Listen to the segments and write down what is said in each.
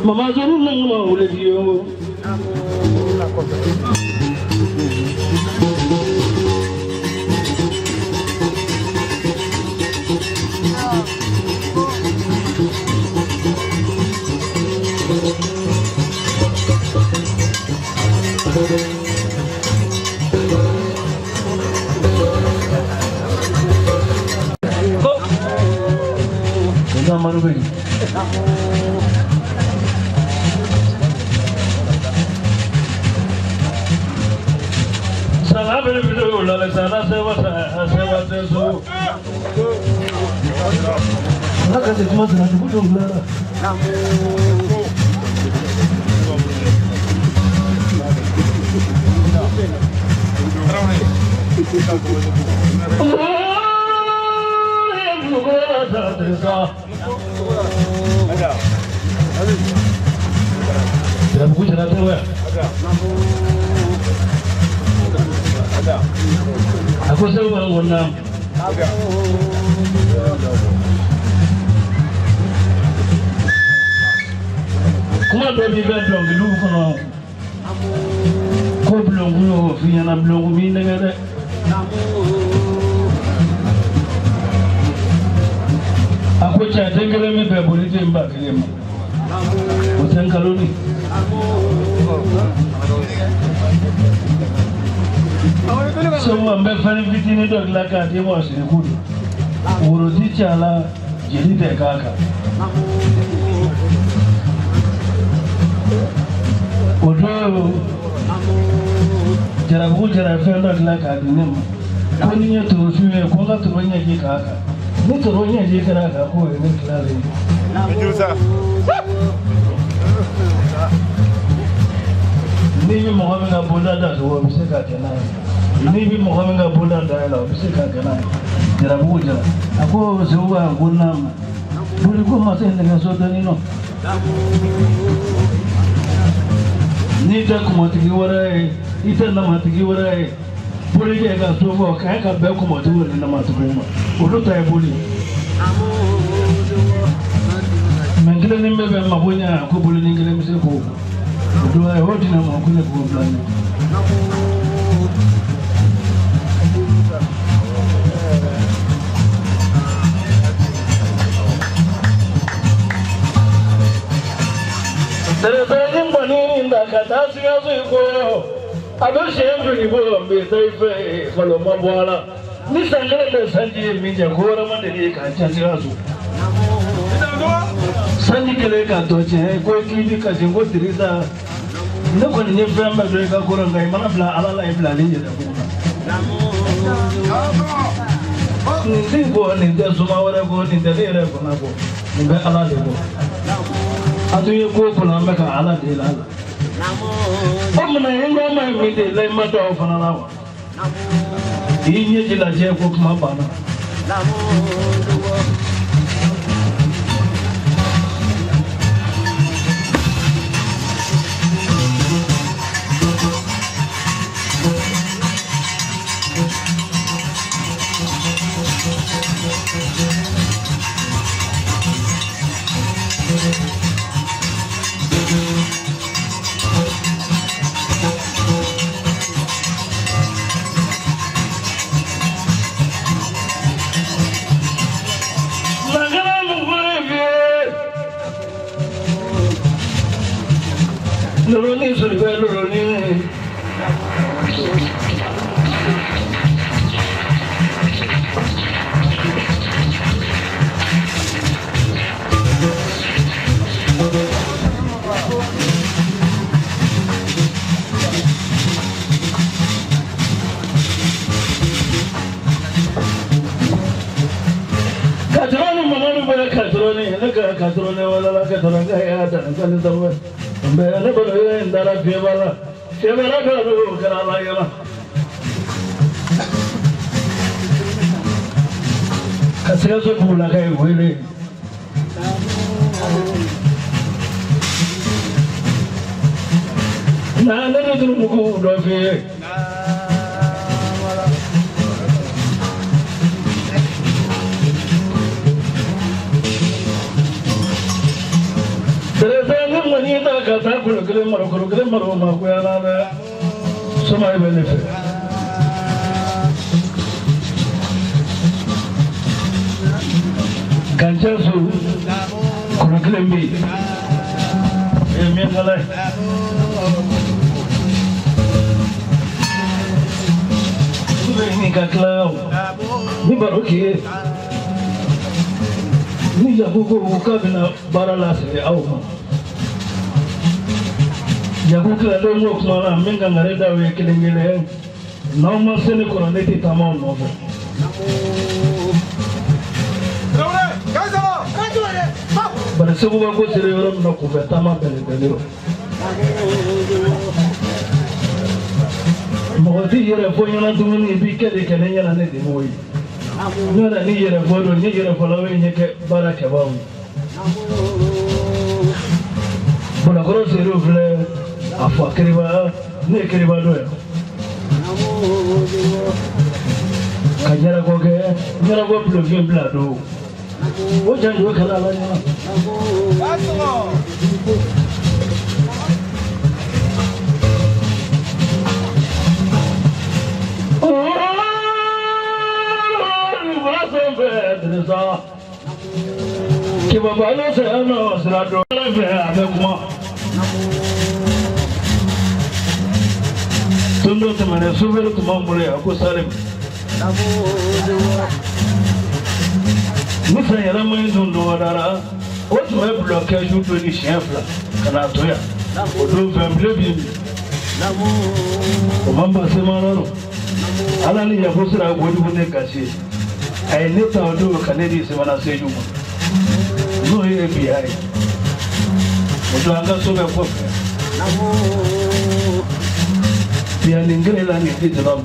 Mama Zulu Nangma will you. Aku selalu mengenang. Kuma baby bedroom di dulu kono. Ko blongu fi yana blongu mi ngere. Aku chat ngere mi be bolite mba kema. Oten kaloni. So ambe fani vitini dog la ka de mo se kudu. Woro di chala jeli de kaka. Odo jara fendo la ka de nem. Ko ni ya to suye ko ga to nya ji kaka. Ni to nya ji kana ka ko ni klare. Bijusa. Ni bi Muhammad Abdullah da zo bi se ka kenan. Ni bi Muhammad Abdullah da la bi se ka kenan. Jara buja. Ako zuwa gunam. Buli ko ma se ne so da ni no. Ni ta kuma tigi warai ita na ma tigi warai buli ke ga so ko ka ka be kuma tu ne na ma tu kuma. Odo ta buli. Mengile ni mbe ma bonya ko buli ni ngile mi se ko. do I hold in a more there is a money in the Catasias. I don't share pretty well, be safe for the Mabwala. This and the Sanji means a quarter of the lake and Changiazu. Sanji Kaleka Doche, Koki because you go to Risa. No one in your family, Kuranga, Manabla, Ala, Blani. Ningo in the Sumawara go in the Lera Bonabo, in the Aladibo. How do you go for Namaka Ala de Lala? I'm going to make the matter of an hour. In your Jilla Cook Mabana. Loroni sulwe loroni Katroni manani bala katroni naka katroni wala katroni ya ta kan dawa Bela bela indara fievala kalu kerala yala. Kasih so pula kai wile. Na na tu muku dofi. Manita kata kurukre maro makuya na sumai benefit. Kancha su kurukre mbi. Emiyala. Ni kaklau. Ni baroki. Ni jabuko ukabina barala se au. Yabuka lemo kuma menga ngareda we kilingile no masene kono neti tamam no be bara sebu ba ko sere yorom no ko be tamam bele bele mo ti yere fo nyana dumuni bi kede kede nyana ne de moyi nyana ni yere fo do ni yere fo lawe nyeke baraka bawo bona goro sere vle Afwa keriba, ne keriba doya. Kanyara goge, nyara go blogi blado. Ojan do kala la nyana. Oh, vaso bedresa. Ki baba no se no srado be abekuma. Tundo temane suvero tumambule akusalim. Musa yala mai tundo wadara. Otu me bloquer juto ni chefla kana toya. Odu famble bi. Omamba semanaro. Ala ni ya fusira godi bune kasi. Ai neta odu kanedi semana seju. No ye bi ai. Odu anga sobe kwa. Dia lingere la ni ti drum.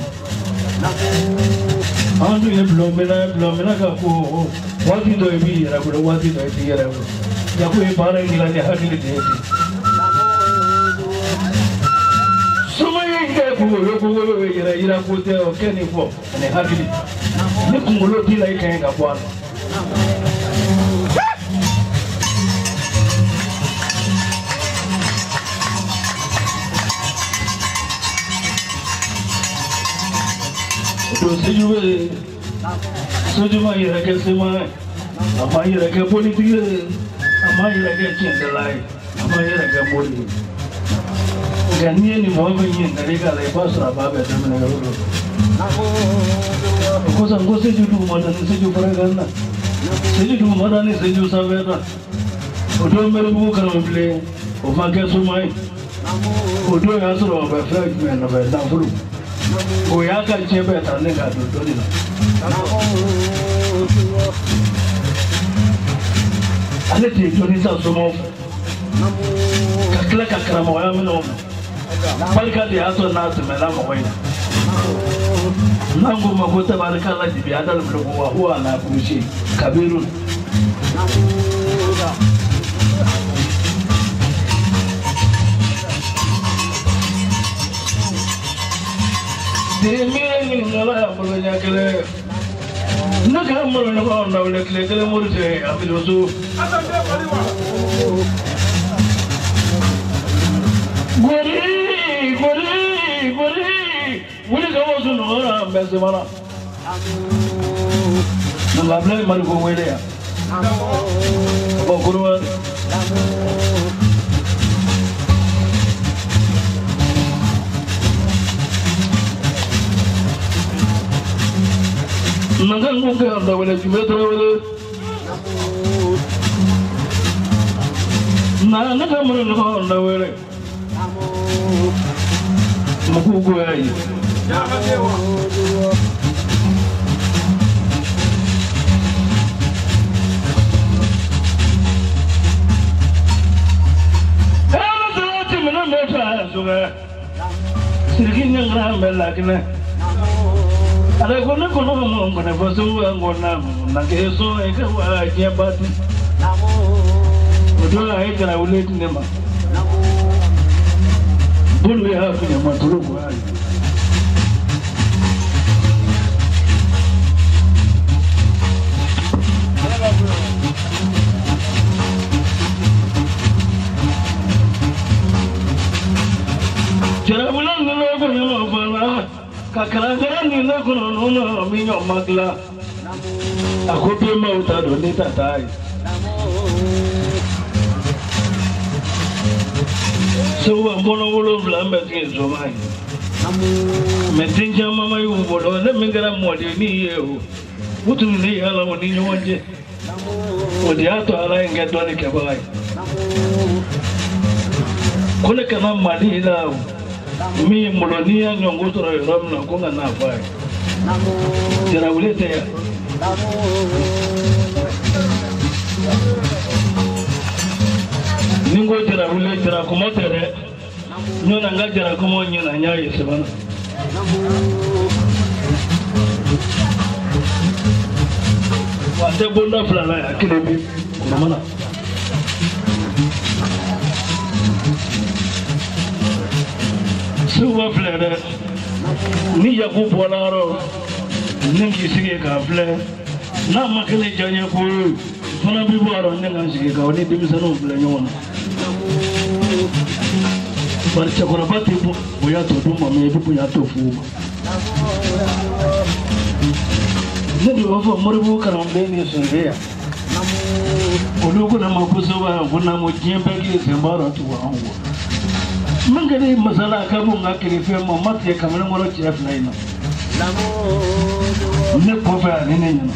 Andu ye blomena ka ko wati do ebi era ko wati do ebi era ko. Ya ko e bara ni la ni hadili de. Suma ye ke ko era ko te o ke ni ko ni hadili. Ni kungulo ti la ke ga kwa. Sojuma irake sema, ama irake politique, ama irake chendalai, ama irake mori. Gania ni mwawe nyi ndarika la ipasra babe tamene garo. Kosa ngose judu madani seju paragana. Seju du madani seju savera. Odo merubu karamble, ofake sumai. Odo yasro ba fragment ba dafuru. Oyaka chebe tanega do dodina. Aleti Johnny Sasomo kakla kakra mo ya mino barka di aso na to mela mo wayna nangu makota barka la di biadal blo wa huwa na kushi kabirun Demi ngala bolo nyakele Naka moro na ba na wale kele moro se abiloso Gori wuli ka wasu no ra mbese mana Na lable mari ko wele ya Ba kurwa Nangan muke anda wale jumeta wale Na naga moro no anda wale Mukugo yayi Ana tawati mena meta suga Sirkin ngra mela kine Ada kono mo ngona basu ngona na keso eka wa jebatu Odo ai kana ulet nema Bulu ya kunya maturu kwa Jara bulan no ko no bala kakara ni no ko no mi nyo magla Akope mauta do ni tatai So mbono wolo vlambe kinzo mai Metinja mama yu bolo na mingara mwadi ni yehu Mutu ni hala wani nyonje Wadi ato hala inge doni kebai Kule kana mali ila Mi molonia nyongoto ra yoram na konga na fai Jara ulete ya Ningo jara ule jara kumotere Nyona nga jara kumo nyona nyaye sebana Wate bonda fulana ya kilebi Namana Suwa fulana Ni yaku bolaro Ningi sige ka fulana Na makele janye kuru Fana bibu aro nenga sige ka Wani dimisano fulana nyona Barcha korabati boya to duma me bibu ya to fuba Nadi wafa muribu karambe ni sunreya Olugu na makusa wa kuna mujimbe ki sembara tu wa ango Mangani masala kabu ngakiri fema mati kamera moro chef na ina Ne kofa ni ne nyina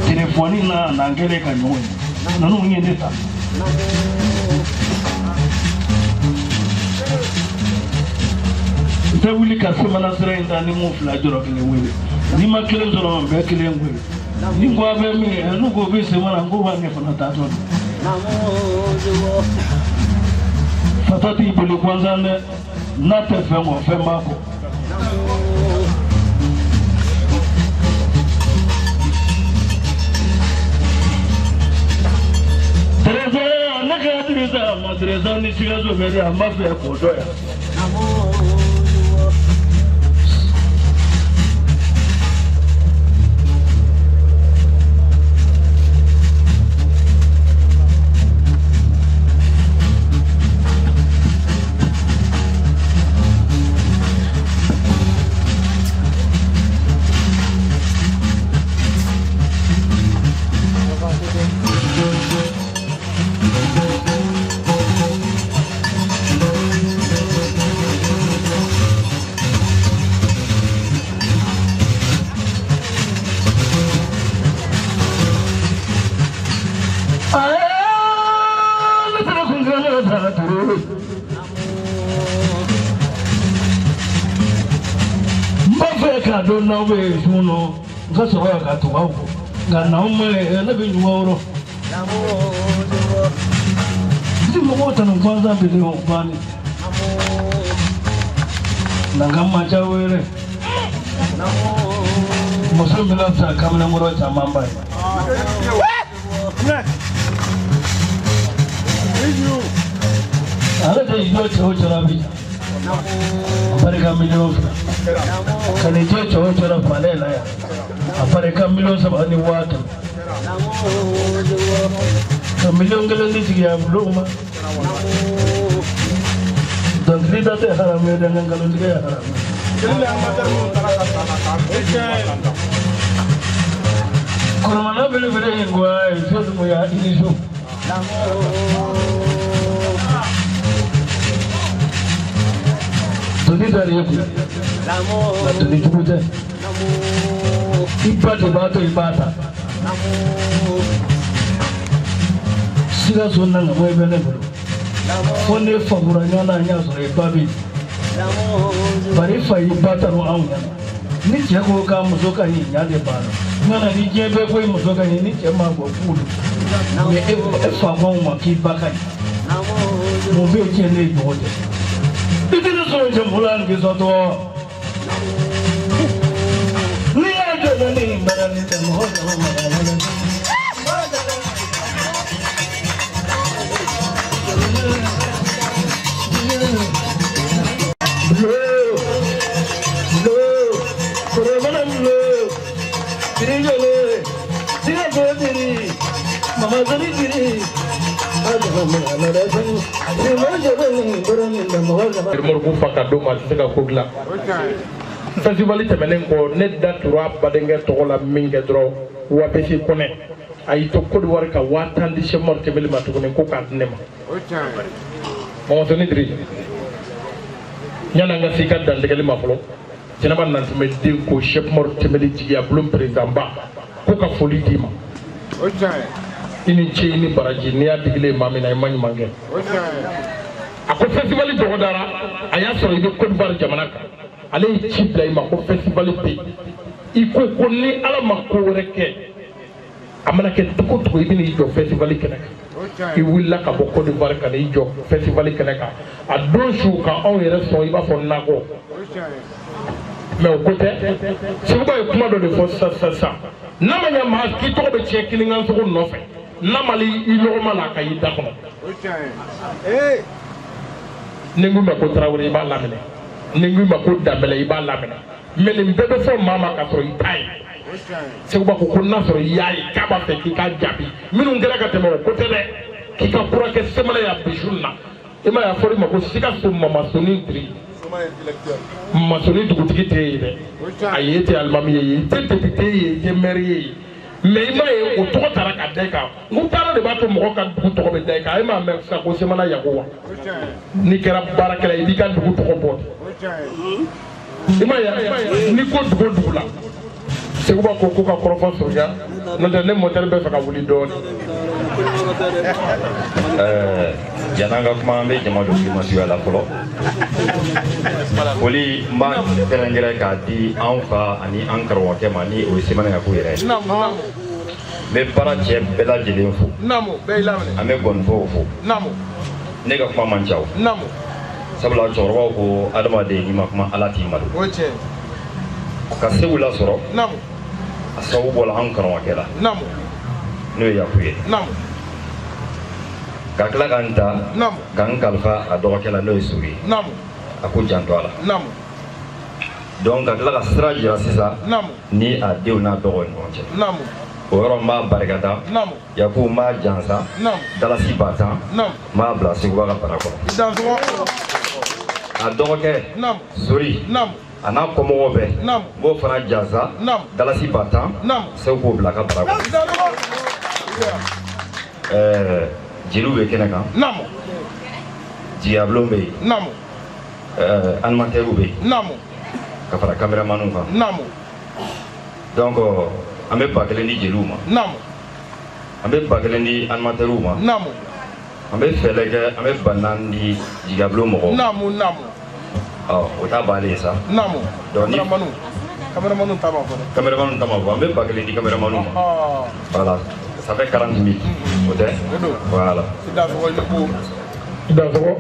Telefoni na ngere ka nyowe Nanu ngende ta Tawuli kasema na sira indani mufla joro kile wele Ni makile zoro mbe kile ngwe Ni ngwa be mi nugo be se mara ngwa ne fana tato Fatati ibuli kwanza ne na tefemo femako Teresa naka Teresa ma Teresa ni sigazo meri amafe kodoya ka don na be juno ga so ya ka to wa ko ga na mo na be nyuwa Di mo ta no kwanza be le bani na gamma jawere Muslim la sa kamna muro ta mamba ala de yo chora bi apare ka million kani je chora pale la ya apare ka million sabani wata ka million gele ni tiya bloma donc li date haram yo den ngalo ndi ya haram kono mana bele bele ngwa iso mo ya iniso Tuni dari itu, tuni cukup je. Ibadah. Sila sunnah nggak boleh bener bro. Phone favoranya nanya soal ibadah. Bari fai ibadah ruangnya. Ni jago kamu suka ini nyade baro. Nana ni jebe kau yang suka ini cuma gua Me mau maki bakai. Mobil cendek bodoh. Itu soal jempulan kita tu. Ni ada ni barang itu mohon mohon. Mama jadi diri. Murgu fakado ma sega kugla festival temenen ko nedda tura badenge to la minge dro wa pesi kone ay to ko war ka watan di semor temel ma to ko ka nema mo to ni diri nyana nga sika dal de kalima folo tinaba nan to medde ko chef mor temel jigi ablum president ba ko ka foli dima ini ini baraji ni ya digle mamina imani mange ako festival do dara aya so ibe ko bar jamana ka ale chibla ima ko festival pe iko ko ni ala makko reke amana ke to ko ibe ni do festival kene i willa ka bokko de bar ka ni jo festival kene ka a don shu ka on yere so iba fo nako mais au côté si vous voyez comment de fo ça namanya ma ki to be chekini ngan so no fe namali iloma la kay dakono nengu ma ko trawre ba lamine nengu ma ko dabele ba lamine melim bebe fo mama ka so itai se ko ba ko na so yayi ka ba fe ki ka jabi minu ngara ka temo ko tele ki ka pura ke semala ya bijulna ima ya fori ma ko sika so mama soni tri mama soni dugutigi teyide ayete almami yi tete teye je meriye mais il m'a eu au tour de la cadeka. Nous parlons de bateau Moroccan pour tout le monde. Il m'a même fait un semana yagoua. Nikera Barakela, il dit qu'il faut tout reporter. Il m'a eu Nico Doula. C'est quoi Coco Corofon Soja? Nous avons moteur de faire un vouli d'or. Jananga Kumame, Jamadu Masuya la Polo. Oli ma terengere ka di anfa ani ankaro kemani o semana ya kuire. Namo. Me para che bela jilenfu. Namo, bela mane. Ame gonfo fu. Namo. Nega kuma manchao. Namo. Sabla chorwa ko adama de ni makma alati maru. Oche. Ka sewula soro. Namo. Asawu bola ankaro wakela. Namo. No ya kuire. Namo. Kakla kanta. Namo. Kan kalfa adokela no isuri. Namo. Aku janto ala. Namo. Donc la stratégie c'est ça. Namo. Ni a Dieu na dogon onche. Namo. Oro ma barikata. Namo. Yaku ma jansa. Namo. Dala sibata. Namo. Ma bla sigwa barako. Idanzo. Adoke. Namo. Sori. Namo. Ana komo obe. Namo. Bo fana jansa. Namo. Dala sibata. Namo. Seko bla ka barako. Jilu be kenaka. Namo. Diablo be. Namo. Animateur ube. Namo. Kafara cameraman uka. Namo. Donc ambe bakele ni jeluma. Namo. Ambe bakele ni animateur uma. Namo. Ambe felege ambe banandi Diablo mo. Namo. Oh, ota bale ça. Namo. Donc Cameraman tama ko. Cameraman tama ko. Ambe bagale di cameraman. Voilà. Ça fait 40 000. OK? Voilà. Ida ko.